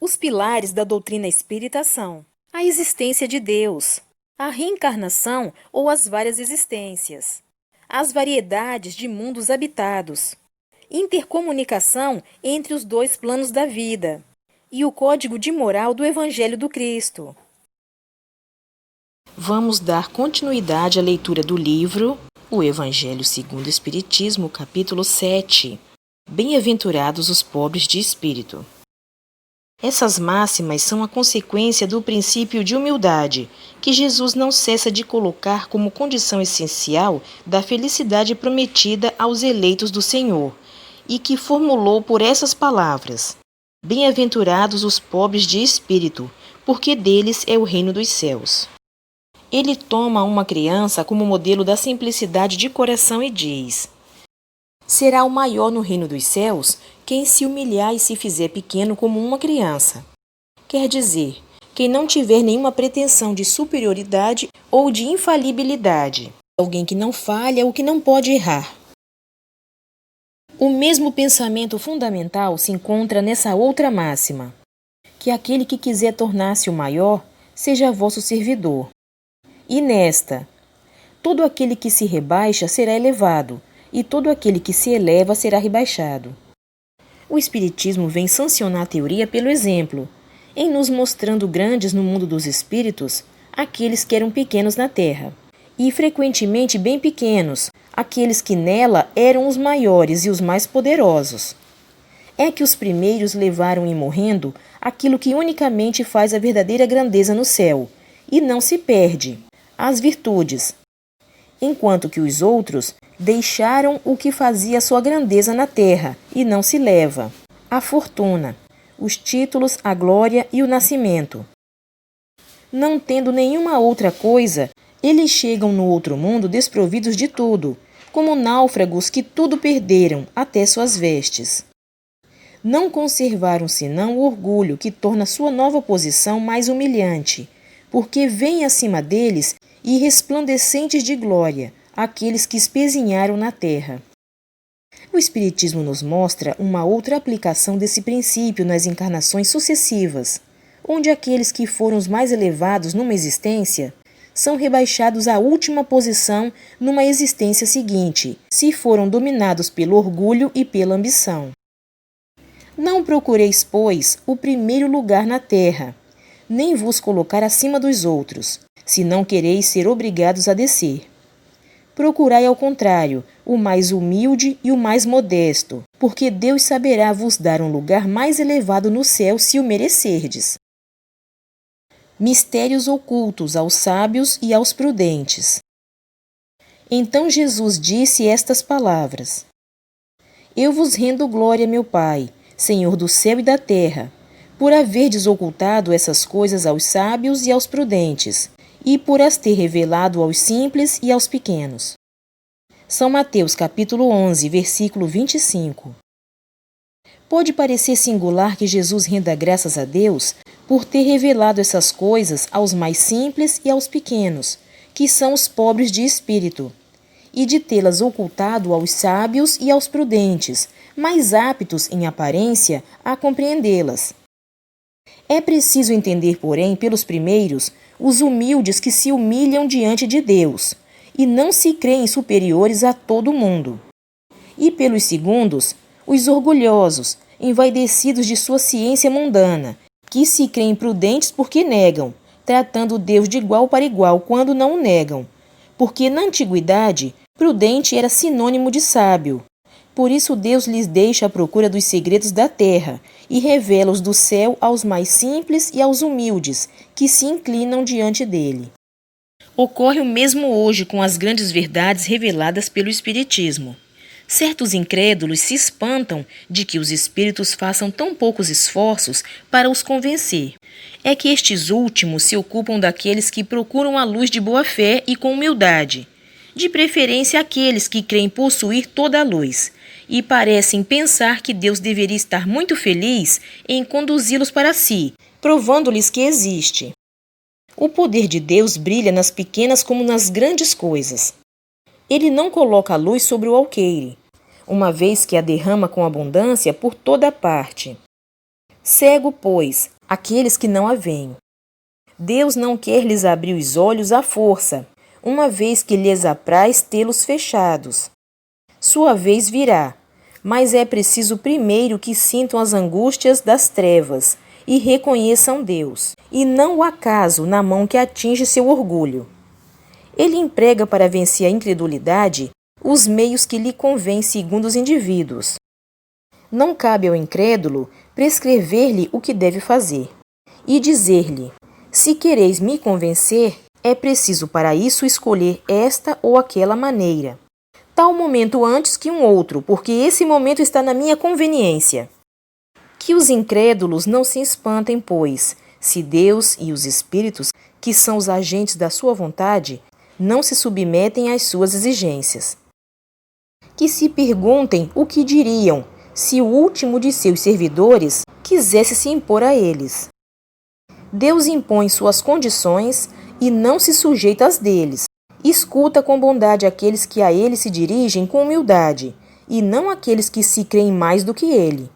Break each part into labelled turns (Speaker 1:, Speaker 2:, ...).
Speaker 1: Os pilares da doutrina espírita são a existência de Deus, a reencarnação ou as várias existências, as variedades de mundos habitados, intercomunicação entre os dois planos da vida e o código de moral do Evangelho do Cristo.
Speaker 2: Vamos dar continuidade à leitura do livro O Evangelho segundo o Espiritismo, capítulo 7. Bem-aventurados os pobres de espírito. Essas máximas são a consequência do princípio de humildade, que Jesus não cessa de colocar como condição essencial da felicidade prometida aos eleitos do Senhor, e que formulou por essas palavras: Bem-aventurados os pobres de espírito, porque deles é o reino dos céus. Ele toma uma criança como modelo da simplicidade de coração e diz: será o maior no reino dos céus quem se humilhar e se fizer pequeno como uma criança. Quer dizer, quem não tiver nenhuma pretensão de superioridade ou de infalibilidade. Alguém que não falha ou que não pode errar. O mesmo pensamento fundamental se encontra nessa outra máxima: que aquele que quiser tornar-se o maior, seja vosso servidor. E nesta: todo aquele que se rebaixa será elevado, e todo aquele que se eleva será rebaixado. O Espiritismo vem sancionar a teoria pelo exemplo, em nos mostrando grandes no mundo dos espíritos aqueles que eram pequenos na Terra, e frequentemente bem pequenos, aqueles que nela eram os maiores e os mais poderosos. É que os primeiros levaram em morrendo aquilo que unicamente faz a verdadeira grandeza no céu, e não se perde, as virtudes, enquanto que os outros deixaram o que fazia sua grandeza na terra e não se leva: a fortuna, os títulos, a glória e o nascimento. Não tendo nenhuma outra coisa, eles chegam no outro mundo desprovidos de tudo, como náufragos que tudo perderam, até suas vestes. Não conservaram senão o orgulho que torna sua nova posição mais humilhante, porque vem acima deles e resplandecentes de glória aqueles que espezinharam na terra. O Espiritismo nos mostra uma outra aplicação desse princípio nas encarnações sucessivas, onde aqueles que foram os mais elevados numa existência são rebaixados à última posição numa existência seguinte, se foram dominados pelo orgulho e pela ambição. Não procureis, pois, o primeiro lugar na terra, nem vos colocar acima dos outros, se não quereis ser obrigados a descer. Procurai, ao contrário, o mais humilde e o mais modesto, porque Deus saberá vos dar um lugar mais elevado no céu se o merecerdes. Mistérios ocultos aos sábios e aos prudentes. Então Jesus disse estas palavras: Eu vos rendo glória, meu Pai, Senhor do céu e da terra, por haverdes ocultado essas coisas aos sábios e aos prudentes, e por as ter revelado aos simples e aos pequenos. São Mateus capítulo 11, versículo 25. Pode parecer singular que Jesus renda graças a Deus por ter revelado essas coisas aos mais simples e aos pequenos, que são os pobres de espírito, e de tê-las ocultado aos sábios e aos prudentes, mais aptos em aparência a compreendê-las. É preciso entender, porém, pelos primeiros, os humildes que se humilham diante de Deus e não se creem superiores a todo mundo. E pelos segundos, os orgulhosos, envaidecidos de sua ciência mundana, que se creem prudentes porque negam, tratando Deus de igual para igual quando não o negam, porque na antiguidade, prudente era sinônimo de sábio. Por isso Deus lhes deixa a procura dos segredos da terra e revela-os do céu aos mais simples e aos humildes, que se inclinam diante dele. Ocorre o mesmo hoje com as grandes verdades reveladas pelo Espiritismo. Certos incrédulos se espantam de que os espíritos façam tão poucos esforços para os convencer. É que estes últimos se ocupam daqueles que procuram a luz de boa fé e com humildade, de preferência aqueles que creem possuir toda a luz, e parecem pensar que Deus deveria estar muito feliz em conduzi-los para si, provando-lhes que existe. O poder de Deus brilha nas pequenas como nas grandes coisas. Ele não coloca a luz sobre o alqueire, uma vez que a derrama com abundância por toda a parte. Cego, pois,
Speaker 1: aqueles que não a veem. Deus não quer lhes abrir os olhos à força, uma vez que lhes apraz tê-los fechados. Sua vez virá, mas é preciso primeiro que sintam as angústias das trevas e reconheçam Deus, e não o acaso na mão que atinge seu orgulho. Ele emprega para vencer a incredulidade os meios que lhe convêm segundo os indivíduos. Não cabe ao incrédulo prescrever-lhe o que deve fazer e dizer-lhe: se quereis me convencer, é preciso para isso escolher esta ou aquela maneira, tal momento antes que um outro, porque esse momento está na minha conveniência. Que os incrédulos não se espantem, pois, se Deus e os espíritos, que são os agentes da sua vontade, não se submetem às suas exigências. Que se perguntem o que diriam se o último de seus servidores quisesse se impor a eles. Deus impõe suas condições e não se sujeita às deles. Escuta com bondade aqueles que a ele se dirigem com humildade, e não aqueles que se creem mais do que ele.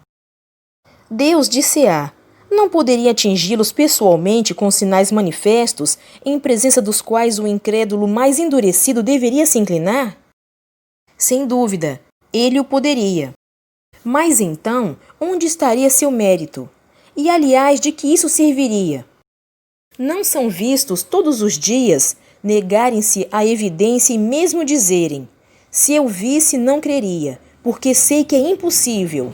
Speaker 1: Deus disse-á: não poderia atingi-los pessoalmente com sinais manifestos, em presença dos quais o incrédulo mais endurecido deveria se inclinar? Sem dúvida, ele o poderia. Mas então, onde estaria seu mérito? E, aliás, de que isso serviria? Não são vistos todos os dias negarem-se à evidência e mesmo dizerem: se eu visse, não creria, porque sei que é impossível.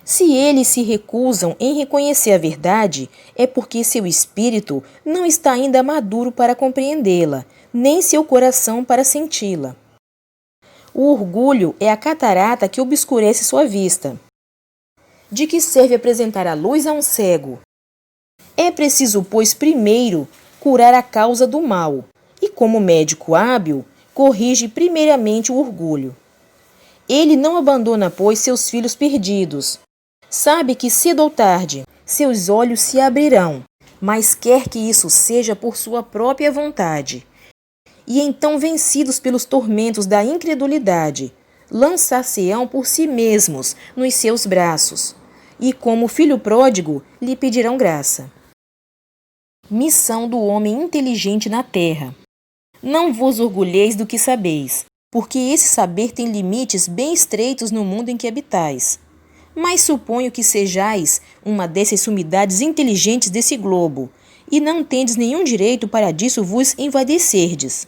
Speaker 1: Se eles se recusam em reconhecer a verdade, é porque seu espírito não está ainda maduro para compreendê-la, nem seu coração para senti-la. O orgulho é a catarata que obscurece sua vista. De que serve apresentar a luz a um cego? É preciso, pois, primeiro curar a causa do mal, e como médico hábil, corrige primeiramente o orgulho. Ele não abandona, pois, seus filhos perdidos. Sabe que cedo ou tarde seus olhos se abrirão, mas quer que isso seja por sua própria vontade. E então, vencidos pelos tormentos da incredulidade, lançar-se-ão por si mesmos nos seus braços, e como filho pródigo lhe pedirão graça. Missão do homem inteligente na terra. Não vos orgulheis do que sabeis, porque esse saber tem limites bem estreitos no mundo em que habitais. Mas suponho que sejais uma dessas sumidades inteligentes desse globo, e não tendes nenhum direito para disso vos envaidecerdes.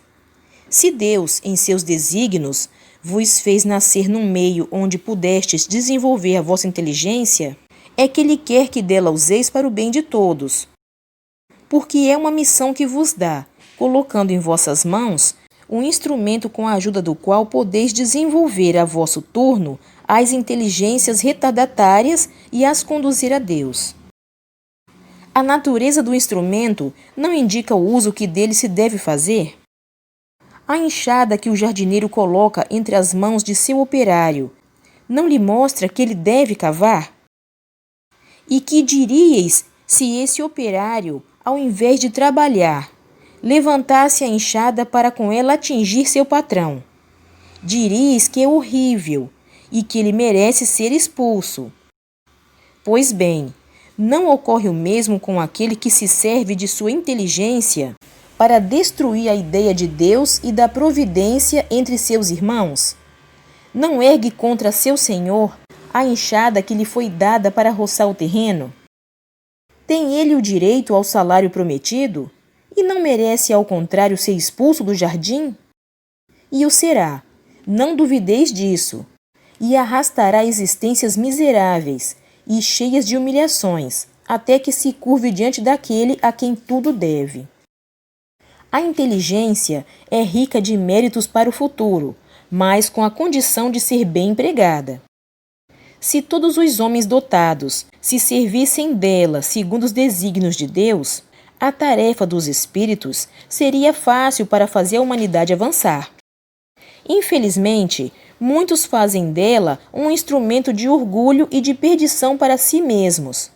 Speaker 1: Se Deus, em seus desígnios, vos fez nascer num meio onde pudestes desenvolver a vossa inteligência, é que Ele quer que dela useis para o bem de todos. Porque é uma missão que vos dá, colocando em vossas mãos um instrumento com a ajuda do qual podeis desenvolver a vosso turno as inteligências retardatárias e as conduzir a Deus. A natureza do instrumento não indica o uso que dele se deve fazer? A enxada que o jardineiro coloca entre as mãos de seu operário não lhe mostra que ele deve cavar? E que diríeis se esse operário, ao invés de trabalhar, levantasse a enxada para com ela atingir seu patrão? Diríeis que é horrível e que ele merece ser expulso. Pois bem, não ocorre o mesmo com aquele que se serve de sua inteligência para destruir a ideia de Deus e da providência entre seus irmãos? Não ergue contra seu senhor a enxada que lhe foi dada para roçar o terreno? Tem ele o direito ao salário prometido? E não merece, ao contrário, ser expulso do jardim? E o será, não duvideis disso, e arrastará existências miseráveis e cheias de humilhações, até que se curve diante daquele a quem tudo deve. A inteligência é rica de méritos para o futuro, mas com a condição de ser bem empregada. Se todos os homens dotados se servissem dela segundo os desígnios de Deus, a tarefa dos espíritos seria fácil para fazer a humanidade avançar. Infelizmente, muitos fazem dela um instrumento de orgulho e de perdição para si mesmos.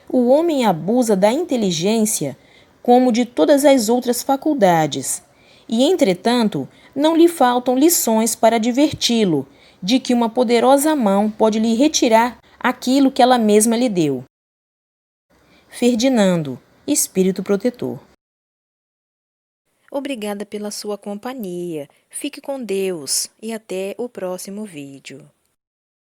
Speaker 1: O homem abusa da inteligência como de todas as outras faculdades, e, entretanto, não lhe faltam lições para diverti-lo de que uma poderosa mão pode lhe retirar aquilo que ela mesma lhe deu.
Speaker 2: Ferdinando, espírito protetor.
Speaker 1: Obrigada pela sua companhia. Fique com Deus e até o próximo vídeo.